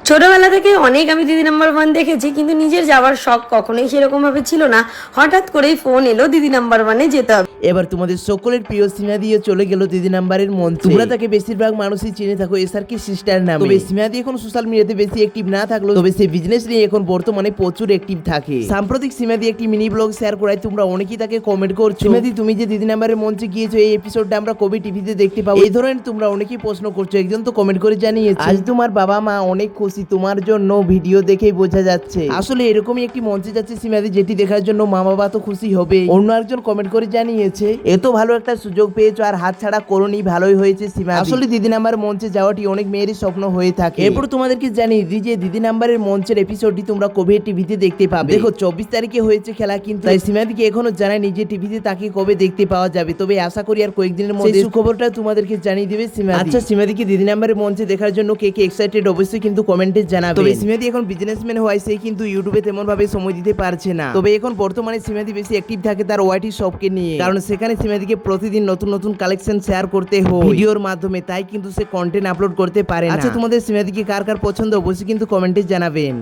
ছোটবেলা থেকে অনেক আমি দিদি নাম্বার ওয়ান দেখেছি, কিন্তু নিজের যাওয়ার শখ কখনোই সেরকম ভাবে ছিল না। হঠাৎ করেই ফোন এলো দিদি নাম্বার ওয়ানে যেতে হবে। এবার তোমাদের সকলের প্রিয় সীমা দিয়ে চলে গেল দিদি নাম্বারের মঞ্চে। তোমরা তাকে বেশিরভাগ মানুষই চিনে থাকো এসআরকে সিস্টার নামে। তবে সীমা দিয়ে এখন সোশ্যাল মিডিয়াতে বেশি অ্যাক্টিভ না থাকলো, তবে সে বিজনেস নিয়ে এখন বর্তমানে প্রচুর অ্যাক্টিভ থাকে। সাম্প্রতিক সীমা দিয়ে একটি মিনি ব্লগ শেয়ার করায় তোমরা অনেকেই তাকে কমেন্ট করছো, সীমা দি তুমি যে দিদি নাম্বারের মঞ্চে গিয়েছো এই এপিসোডটা আমরা কবে টিভিতে দেখতে পাবো, এই ধরনের তোমরা অনেকেই প্রশ্ন করছো। একজন তো কমেন্ট করে জানিয়েছে আজ তোমার বাবা মা অনেক খুশি, তোমার জন্য ভিডিও দেখেই বোঝা যাচ্ছে। আসলে এরকমই একটি মঞ্চে যাচ্ছে সীমা দি, যেটি দেখার জন্য মা বাবা তো খুশি হবে। অন্য একজন কমেন্ট করে জানিয়েছে এত ভালো একটা সুযোগ পেয়েছো আর হাত ছাড়া করোনি, ভালোই হয়েছে সীমা। আসলে দিদি নাম্বার মঞ্চে যাওয়াটি অনেক মেয়েরই স্বপ্ন হয়ে থাকে। এরপর তোমাদেরকে জানিয়ে দিই যে দিদি নাম্বারের মঞ্চের এপিসোডটি তোমরা কবে টিভিতে দেখতে পাবে। দেখো 24 তারিখে হয়েছে খেলা, কিন্তু তাই সীমাদিকে এখনো জানায়নি যে টিভিতে তাকে কবে দেখতে পাওয়া যাবে। তবে আশা করি আর কয়েকদিনের মধ্যে সুখবরটা তোমাদেরকে জানিয়ে দেবে সীমা। আচ্ছা, সীমাদিকে দিদি নাম্বারের মঞ্চে দেখার জন্য কে কে এক্সাইটেড অবশ্যই কিন্তু কমেন্টে জানাবে। তবে সীমাদি এখন বিজনেসম্যান হওয়ায় সে কিন্তু ইউটিউবে তেমন ভাবে সময় দিতে পারছে না। তবে এখন বর্তমানে সীমাদি বেশি অ্যাক্টিভ থাকে তার ওয়াইটি শপকে নিয়ে, কারণ সেখানে সীমাদিকে প্রতিদিন নতুন নতুন কালেকশন শেয়ার করতে হয় ভিডিওর মাধ্যমে, তাই কিন্তু সে কন্টেন্ট আপলোড করতে পারে না। আচ্ছা, তোমাদের সীমাদিকে কার কার পছন্দ অবশ্যই কিন্তু কমেন্টে জানাবেন।